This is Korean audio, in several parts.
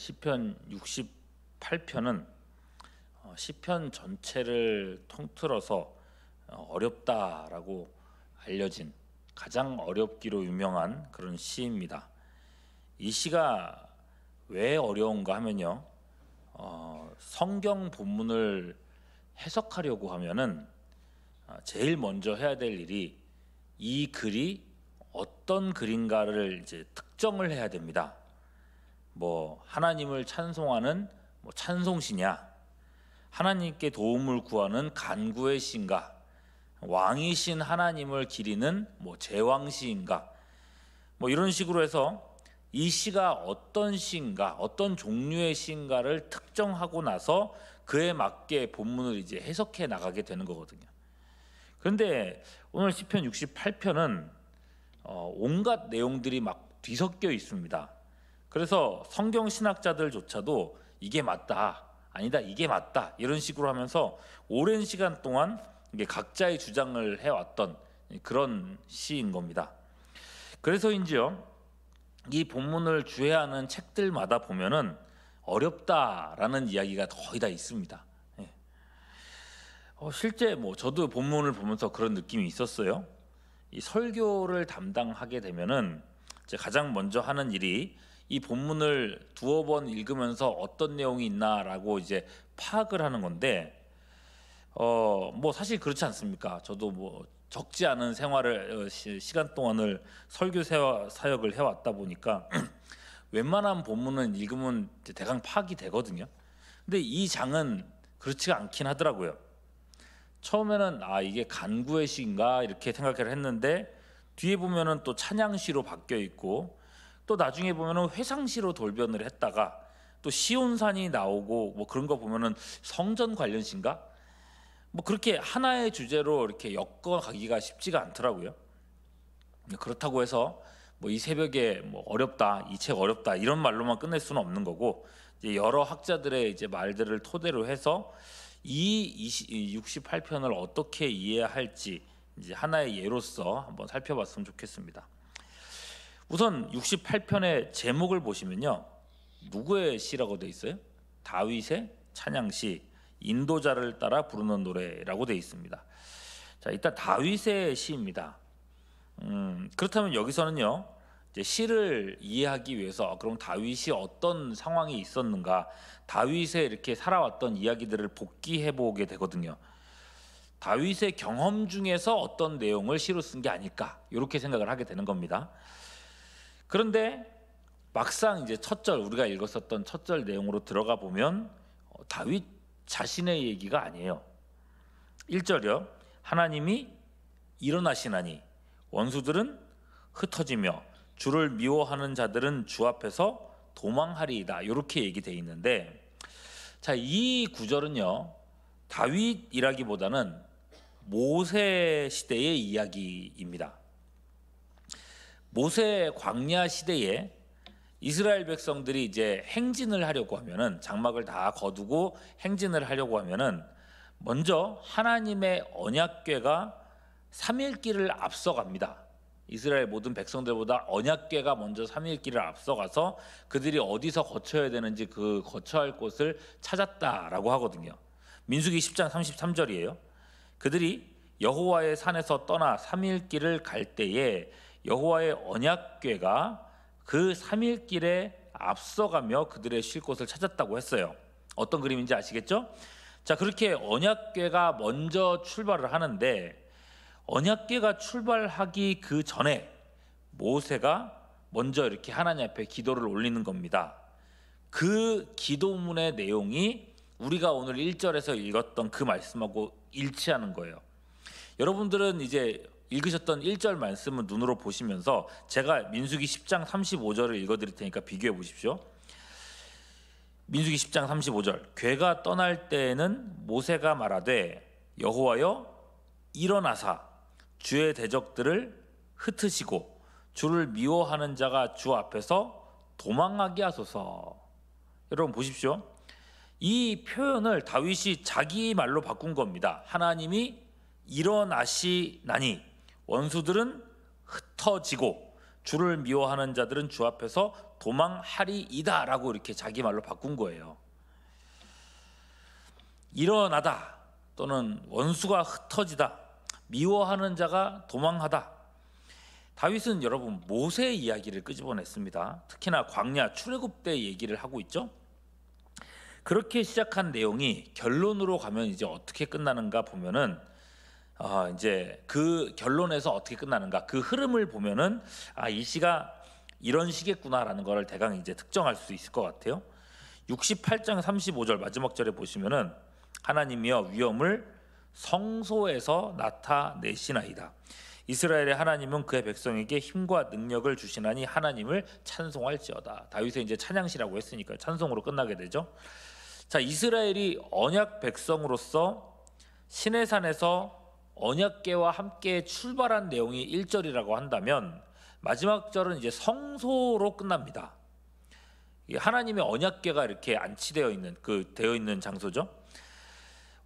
시편 68편은 시편 전체를 통틀어서 어렵다라고 알려진 가장 어렵기로 유명한 그런 시입니다. 이 시가 왜 어려운가 하면요, 성경 본문을 해석하려고 하면은 제일 먼저 해야 될 일이 이 글이 어떤 글인가를 이제 특정을 해야 됩니다. 뭐 하나님을 찬송하는 찬송시냐, 하나님께 도움을 구하는 간구의 시인가, 왕이신 하나님을 기리는 제왕시인가, 이런 식으로 해서 이 시가 어떤 시인가, 어떤 종류의 시인가를 특정하고 나서 그에 맞게 본문을 이제 해석해 나가게 되는 거거든요. 그런데 오늘 시편 68편은 온갖 내용들이 막 뒤섞여 있습니다. 그래서 성경 신학자들조차도 이게 맞다, 아니다, 이게 맞다, 이런 식으로 하면서 오랜 시간 동안 이게 각자의 주장을 해왔던 그런 시인 겁니다. 그래서인지요, 이 본문을 주해하는 책들마다 보면은 어렵다라는 이야기가 거의 다 있습니다. 실제 저도 본문을 보면서 그런 느낌이 있었어요. 이 설교를 담당하게 되면은 이제 가장 먼저 하는 일이 이 본문을 두어 번 읽으면서 어떤 내용이 있나라고 이제 파악을 하는 건데, 사실 그렇지 않습니까? 저도 적지 않은 생활을 시간 동안을 설교 사역을 해왔다 보니까 웬만한 본문은 읽으면 대강 파악이 되거든요. 근데 이 장은 그렇지가 않긴 하더라고요. 처음에는 이게 간구의 시인가 이렇게 생각을 했는데, 뒤에 보면은 또 찬양시로 바뀌어 있고, 또 나중에 보면은 회상시로 돌변을 했다가 또 시온산이 나오고 그런 거 보면은 성전 관련 시인가, 그렇게 하나의 주제로 이렇게 엮어가기가 쉽지가 않더라고요. 그렇다고 해서 이 새벽에 어렵다, 이 책 어렵다 이런 말로만 끝낼 수는 없는 거고, 이제 여러 학자들의 이제 말들을 토대로 해서 이 68편을 어떻게 이해할지 이제 하나의 예로서 한번 살펴봤으면 좋겠습니다. 우선 68편의 제목을 보시면요, 누구의 시라고 돼 있어요? 다윗의 찬양시, 인도자를 따라 부르는 노래라고 돼 있습니다. 자, 일단 다윗의 시입니다. 그렇다면 여기서는요, 이제 시를 이해하기 위해서 그럼 다윗이 어떤 상황이 있었는가, 다윗의 이렇게 살아왔던 이야기들을 복기해 보게 되거든요. 다윗의 경험 중에서 어떤 내용을 시로 쓴 게 아닐까, 이렇게 생각을 하게 되는 겁니다. 그런데 막상 이제 첫절, 우리가 읽었었던 첫절 내용으로 들어가 보면 다윗 자신의 얘기가 아니에요. 1절이요. 하나님이 일어나시나니 원수들은 흩어지며 주를 미워하는 자들은 주 앞에서 도망하리이다, 이렇게 얘기되어 있는데, 자, 이 구절은요, 다윗이라기보다는 모세 시대의 이야기입니다. 모세 광야 시대에 이스라엘 백성들이 이제 행진을 하려고 하면은, 장막을 다 거두고 행진을 하려고 하면은 먼저 하나님의 언약궤가 3일길을 앞서갑니다. 이스라엘 모든 백성들보다 언약궤가 먼저 3일길을 앞서가서 그들이 어디서 거쳐야 되는지 그 거쳐야 할 곳을 찾았다라고 하거든요. 민수기 10장 33절이에요. 그들이 여호와의 산에서 떠나 3일길을 갈 때에 여호와의 언약궤가 그 3일길에 앞서가며 그들의 쉴 곳을 찾았다고 했어요. 어떤 그림인지 아시겠죠? 자, 그렇게 언약궤가 먼저 출발을 하는데, 언약궤가 출발하기 그 전에 모세가 먼저 이렇게 하나님 앞에 기도를 올리는 겁니다. 그 기도문의 내용이 우리가 오늘 1절에서 읽었던 그 말씀하고 일치하는 거예요. 여러분들은 이제 읽으셨던 1절 말씀을 눈으로 보시면서 제가 민수기 10장 35절을 읽어드릴 테니까 비교해 보십시오. 민수기 10장 35절. 궤가 떠날 때에는 모세가 말하되 여호와여 일어나사 주의 대적들을 흩으시고 주를 미워하는 자가 주 앞에서 도망하게 하소서. 여러분 보십시오. 이 표현을 다윗이 자기 말로 바꾼 겁니다. 하나님이 일어나시나니 원수들은 흩어지고 주를 미워하는 자들은 주 앞에서 도망하리이다라고 이렇게 자기 말로 바꾼 거예요. 일어나다 또는 원수가 흩어지다, 미워하는 자가 도망하다. 다윗은 여러분 모세의 이야기를 끄집어냈습니다. 특히나 광야 출애굽 때 얘기를 하고 있죠. 그렇게 시작한 내용이 결론으로 가면 이제 어떻게 끝나는가 보면은 이제 그 결론에서 어떻게 끝나는가, 그 흐름을 보면은 이 시가 이런 시겠구나라는 것을 대강 이제 특정할 수 있을 것 같아요. 68장 35절 마지막 절에 보시면은 하나님이여 위엄을 성소에서 나타내시나이다. 이스라엘의 하나님은 그의 백성에게 힘과 능력을 주시나니 하나님을 찬송할지어다. 다윗의 이제 찬양시라고 했으니까 찬송으로 끝나게 되죠. 자, 이스라엘이 언약 백성으로서 시내산에서 언약궤와 함께 출발한 내용이 1절이라고 한다면 마지막 절은 이제 성소로 끝납니다. 하나님의 언약궤가 이렇게 안치되어 있는 되어 있는 장소죠.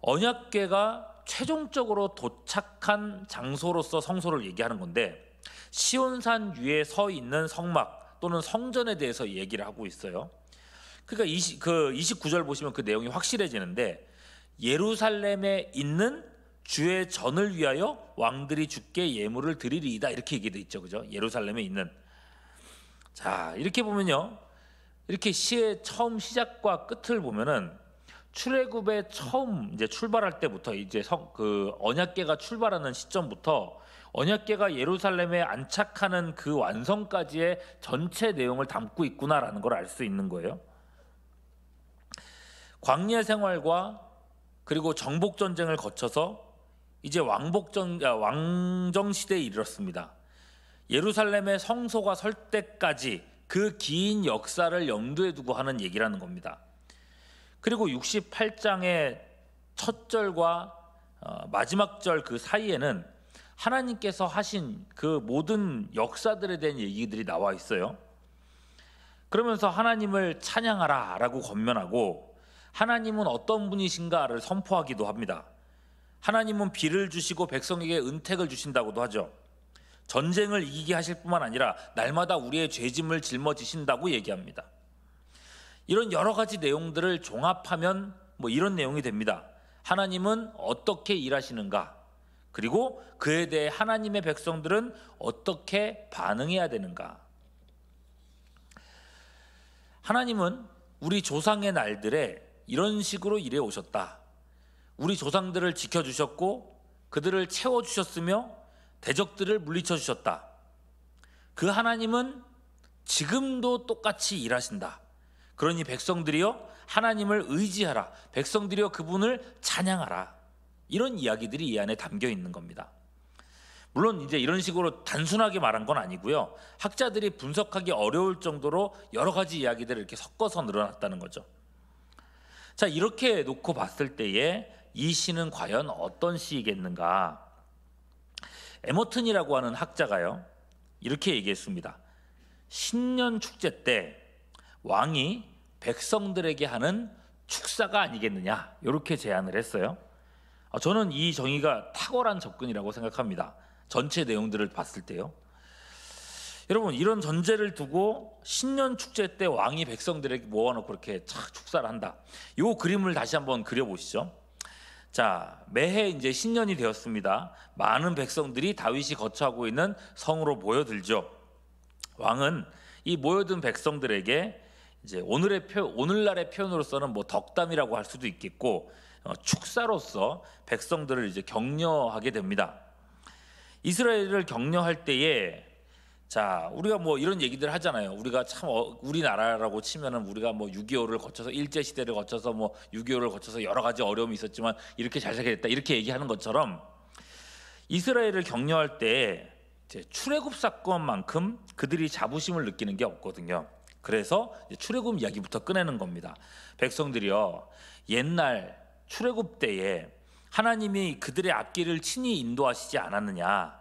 언약궤가 최종적으로 도착한 장소로서 성소를 얘기하는 건데, 시온산 위에 서 있는 성막 또는 성전에 대해서 얘기를 하고 있어요. 그러니까 29절 보시면 그 내용이 확실해지는데, 예루살렘에 있는 주의 전을 위하여 왕들이 주께 예물을 드리리이다, 이렇게 얘기돼 있죠, 그죠? 예루살렘에 있는. 자, 이렇게 보면요, 이렇게 시의 처음 시작과 끝을 보면은 출애굽의 처음 이제 출발할 때부터 이제 언약궤가 출발하는 시점부터 언약궤가 예루살렘에 안착하는 그 완성까지의 전체 내용을 담고 있구나라는 걸 알 수 있는 거예요. 광야 생활과 그리고 정복 전쟁을 거쳐서 이제 왕정 시대에 이르렀습니다. 예루살렘의 성소가 설 때까지 그 긴 역사를 염두에 두고 하는 얘기라는 겁니다. 그리고 68장의 첫 절과 마지막 절 그 사이에는 하나님께서 하신 그 모든 역사들에 대한 얘기들이 나와 있어요. 그러면서 하나님을 찬양하라 라고 권면하고, 하나님은 어떤 분이신가를 선포하기도 합니다. 하나님은 비를 주시고 백성에게 은택을 주신다고도 하죠. 전쟁을 이기게 하실 뿐만 아니라 날마다 우리의 죄짐을 짊어지신다고 얘기합니다. 이런 여러 가지 내용들을 종합하면 이런 내용이 됩니다. 하나님은 어떻게 일하시는가, 그리고 그에 대해 하나님의 백성들은 어떻게 반응해야 되는가. 하나님은 우리 조상의 날들에 이런 식으로 일해 오셨다. 우리 조상들을 지켜주셨고 그들을 채워주셨으며 대적들을 물리쳐 주셨다. 그 하나님은 지금도 똑같이 일하신다. 그러니 백성들이여 하나님을 의지하라. 백성들이여 그분을 찬양하라. 이런 이야기들이 이 안에 담겨 있는 겁니다. 물론 이제 이런 식으로 단순하게 말한 건 아니고요. 학자들이 분석하기 어려울 정도로 여러 가지 이야기들을 이렇게 섞어서 늘어났다는 거죠. 자, 이렇게 놓고 봤을 때에 이 시는 과연 어떤 시이겠는가? 에머튼이라고 하는 학자가요, 이렇게 얘기했습니다. 신년 축제 때 왕이 백성들에게 하는 축사가 아니겠느냐, 이렇게 제안을 했어요. 저는 이 정의가 탁월한 접근이라고 생각합니다. 전체 내용들을 봤을 때요. 여러분, 이런 전제를 두고 신년 축제 때 왕이 백성들에게 모아놓고 그렇게 축사를 한다. 이 그림을 다시 한번 그려보시죠. 자, 매해 이제 신년이 되었습니다. 많은 백성들이 다윗이 거처하고 있는 성으로 모여들죠. 왕은 이 모여든 백성들에게 이제 오늘날의 표현으로서는 덕담이라고 할 수도 있겠고, 축사로서 백성들을 이제 격려하게 됩니다. 이스라엘을 격려할 때에, 자, 우리가 이런 얘기들 하잖아요. 우리가 참 우리나라라고 치면은 우리가 6.25를 거쳐서, 일제 시대를 거쳐서 6.25를 거쳐서 여러 가지 어려움이 있었지만 이렇게 잘 살게 됐다, 이렇게 얘기하는 것처럼 이스라엘을 격려할 때 이제 출애굽 사건만큼 그들이 자부심을 느끼는 게 없거든요. 그래서 출애굽 이야기부터 꺼내는 겁니다. 백성들이여, 옛날 출애굽 때에 하나님이 그들의 앞길을 친히 인도하시지 않았느냐.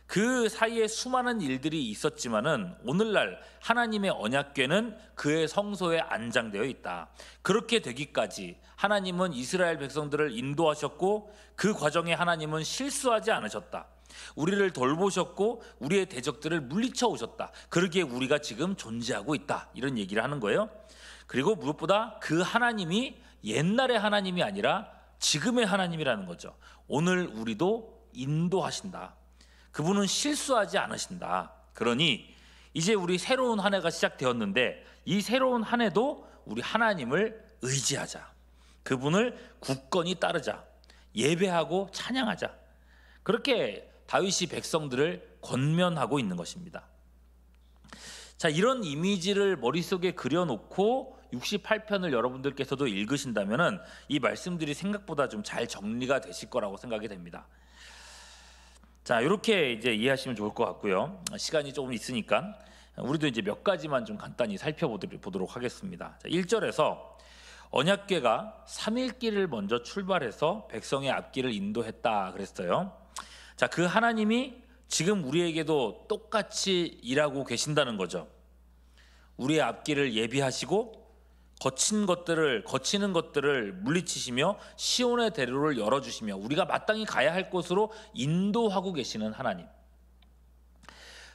그 사이에 수많은 일들이 있었지만은 오늘날 하나님의 언약궤는 그의 성소에 안장되어 있다. 그렇게 되기까지 하나님은 이스라엘 백성들을 인도하셨고 그 과정에 하나님은 실수하지 않으셨다. 우리를 돌보셨고 우리의 대적들을 물리쳐 오셨다. 그러기에 우리가 지금 존재하고 있다. 이런 얘기를 하는 거예요. 그리고 무엇보다 그 하나님이 옛날의 하나님이 아니라 지금의 하나님이라는 거죠. 오늘 우리도 인도하신다. 그분은 실수하지 않으신다. 그러니 이제 우리 새로운 한 해가 시작되었는데 이 새로운 한 해도 우리 하나님을 의지하자. 그분을 굳건히 따르자. 예배하고 찬양하자. 그렇게 다윗이 백성들을 권면하고 있는 것입니다. 자, 이런 이미지를 머릿속에 그려놓고 68편을 여러분들께서도 읽으신다면 이 말씀들이 생각보다 좀 잘 정리가 되실 거라고 생각이 됩니다. 자, 이렇게 이제 이해하시면 좋을 것 같고요. 시간이 조금 있으니까 우리도 이제 몇 가지만 좀 간단히 살펴보도록 하겠습니다. 자, 1절에서 언약궤가 3일 길을 먼저 출발해서 백성의 앞길을 인도했다 그랬어요. 자, 그 하나님이 지금 우리에게도 똑같이 일하고 계신다는 거죠. 우리의 앞길을 예비하시고 거치는 것들을 물리치시며 시온의 대로를 열어주시며 우리가 마땅히 가야 할 곳으로 인도하고 계시는 하나님.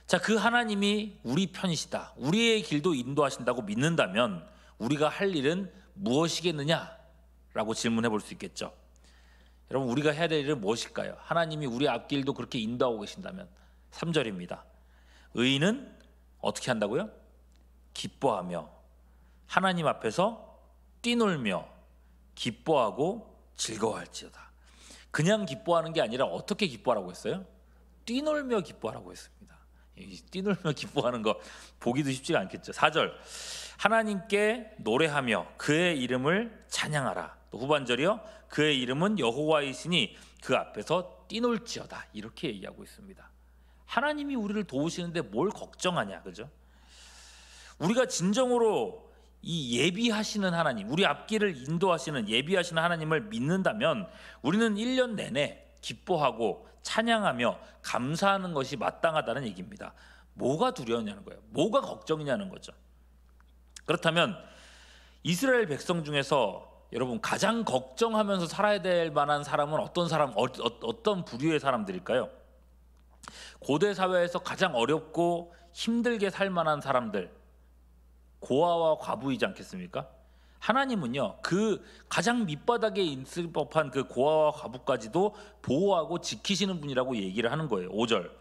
자, 그 하나님이 우리 편이시다. 우리의 길도 인도하신다고 믿는다면 우리가 할 일은 무엇이겠느냐라고 질문해 볼 수 있겠죠. 여러분, 우리가 해야 될 일은 무엇일까요? 하나님이 우리 앞길도 그렇게 인도하고 계신다면 3절입니다. 의인은 어떻게 한다고요? 기뻐하며 하나님 앞에서 뛰놀며 기뻐하고 즐거워할지어다. 그냥 기뻐하는 게 아니라 어떻게 기뻐하라고 했어요? 뛰놀며 기뻐하라고 했습니다. 이 뛰놀며 기뻐하는 거 보기도 쉽지가 않겠죠. 4절 하나님께 노래하며 그의 이름을 찬양하라. 또 후반절이요, 그의 이름은 여호와이시니 그 앞에서 뛰놀지어다. 이렇게 얘기하고 있습니다. 하나님이 우리를 도우시는데 뭘 걱정하냐, 그죠? 우리가 진정으로 이 예비하시는 하나님, 우리 앞길을 인도하시는 예비하시는 하나님을 믿는다면 우리는 1년 내내 기뻐하고 찬양하며 감사하는 것이 마땅하다는 얘기입니다. 뭐가 두려우냐는 거예요. 뭐가 걱정이냐는 거죠. 그렇다면 이스라엘 백성 중에서 여러분 가장 걱정하면서 살아야 될 만한 사람은 어떤 부류의 사람들일까요? 고대 사회에서 가장 어렵고 힘들게 살 만한 사람들, 고아와 과부이지 않겠습니까? 하나님은요, 그 가장 밑바닥에 있을 법한 그 고아와 과부까지도 보호하고 지키시는 분이라고 얘기를 하는 거예요. 5절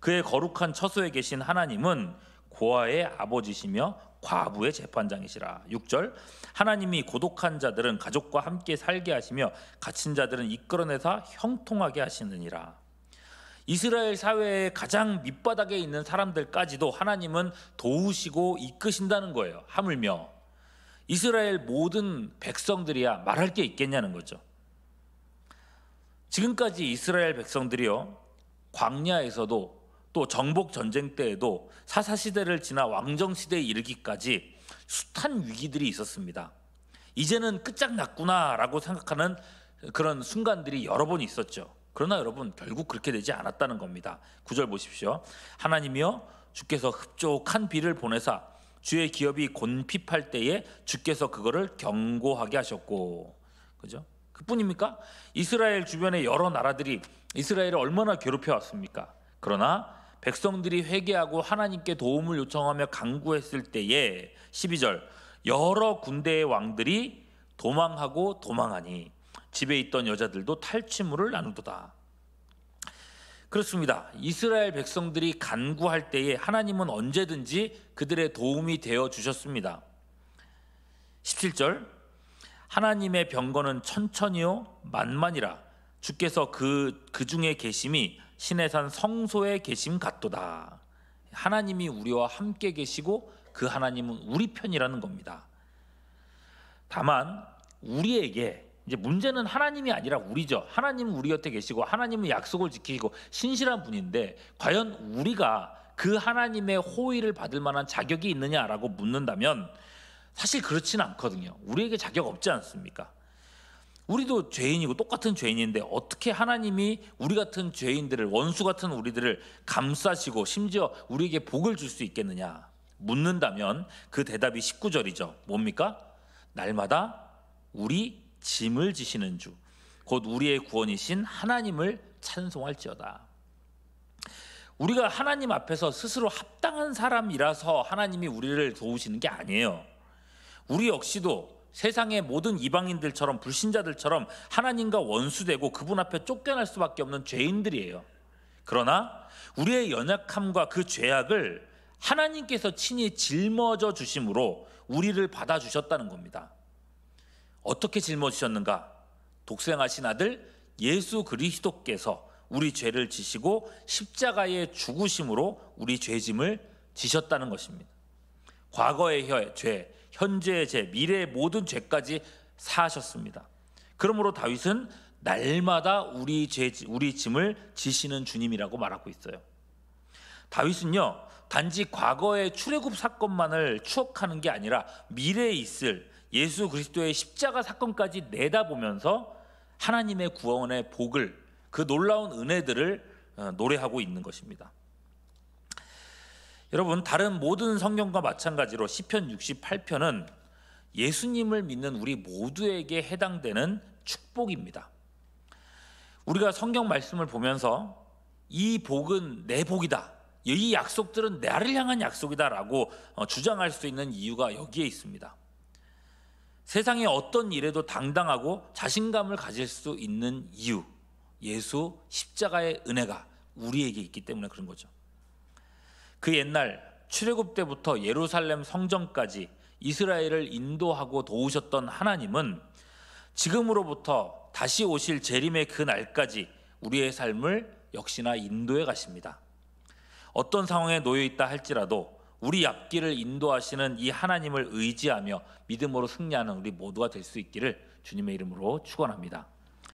그의 거룩한 처소에 계신 하나님은 고아의 아버지시며 과부의 재판장이시라. 6절 하나님이 고독한 자들은 가족과 함께 살게 하시며 갇힌 자들은 이끌어내사 형통하게 하시느니라. 이스라엘 사회의 가장 밑바닥에 있는 사람들까지도 하나님은 도우시고 이끄신다는 거예요. 하물며 이스라엘 모든 백성들이야 말할 게 있겠냐는 거죠. 지금까지 이스라엘 백성들이요, 광야에서도 또 정복 전쟁 때에도 사사시대를 지나 왕정시대에 이르기까지 숱한 위기들이 있었습니다. 이제는 끝장났구나라고 생각하는 그런 순간들이 여러 번 있었죠. 그러나 여러분, 결국 그렇게 되지 않았다는 겁니다. 9절 보십시오. 하나님이여 주께서 흡족한 비를 보내사 주의 기업이 곤핍할 때에 주께서 그거를 견고하게 하셨고, 그죠? 그뿐입니까? 이스라엘 주변의 여러 나라들이 이스라엘을 얼마나 괴롭혀 왔습니까? 그러나 백성들이 회개하고 하나님께 도움을 요청하며 간구했을 때에 12절 여러 군대의 왕들이 도망하고 도망하니 집에 있던 여자들도 탈취물을 나누도다. 그렇습니다. 이스라엘 백성들이 간구할 때에 하나님은 언제든지 그들의 도움이 되어 주셨습니다. 17절 하나님의 병거는 천천히요 만만이라 주께서 그 중에 계심이 신의 산 성소에 계심 같도다. 하나님이 우리와 함께 계시고 그 하나님은 우리 편이라는 겁니다. 다만 우리에게 이제 문제는 하나님이 아니라 우리죠. 하나님은 우리 곁에 계시고 하나님은 약속을 지키시고 신실한 분인데 과연 우리가 그 하나님의 호의를 받을 만한 자격이 있느냐라고 묻는다면 사실 그렇지는 않거든요. 우리에게 자격 없지 않습니까? 우리도 죄인이고 똑같은 죄인인데 어떻게 하나님이 우리 같은 죄인들을, 원수 같은 우리들을 감싸시고 심지어 우리에게 복을 줄 수 있겠느냐 묻는다면 그 대답이 19절이죠. 뭡니까? 날마다 우리 짐을 지시는 주 곧 우리의 구원이신 하나님을 찬송할지어다. 우리가 하나님 앞에서 스스로 합당한 사람이라서 하나님이 우리를 도우시는 게 아니에요. 우리 역시도 세상의 모든 이방인들처럼 불신자들처럼 하나님과 원수되고 그분 앞에 쫓겨날 수밖에 없는 죄인들이에요. 그러나 우리의 연약함과 그 죄악을 하나님께서 친히 짊어져 주심으로 우리를 받아주셨다는 겁니다. 어떻게 짊어지셨는가? 독생하신 아들 예수 그리스도께서 우리 죄를 지시고 십자가에 죽으심으로 우리 죄짐을 지셨다는 것입니다. 과거의 죄, 현재의 죄, 미래의 모든 죄까지 사하셨습니다. 그러므로 다윗은 날마다 우리 짐을 지시는 주님이라고 말하고 있어요. 다윗은요, 단지 과거의 출애굽 사건만을 추억하는 게 아니라 미래에 있을 예수 그리스도의 십자가 사건까지 내다보면서 하나님의 구원의 복을, 그 놀라운 은혜들을 노래하고 있는 것입니다. 여러분, 다른 모든 성경과 마찬가지로 시편 68편은 예수님을 믿는 우리 모두에게 해당되는 축복입니다. 우리가 성경 말씀을 보면서 이 복은 내 복이다, 이 약속들은 나를 향한 약속이다 라고 주장할 수 있는 이유가 여기에 있습니다. 세상의 어떤 일에도 당당하고 자신감을 가질 수 있는 이유, 예수 십자가의 은혜가 우리에게 있기 때문에 그런 거죠. 그 옛날 출애굽 때부터 예루살렘 성전까지 이스라엘을 인도하고 도우셨던 하나님은 지금으로부터 다시 오실 재림의 그 날까지 우리의 삶을 역시나 인도해 가십니다. 어떤 상황에 놓여 있다 할지라도 우리 앞길을 인도하시는 이 하나님을 의지하며 믿음으로 승리하는 우리 모두가 될 수 있기를 주님의 이름으로 축원합니다.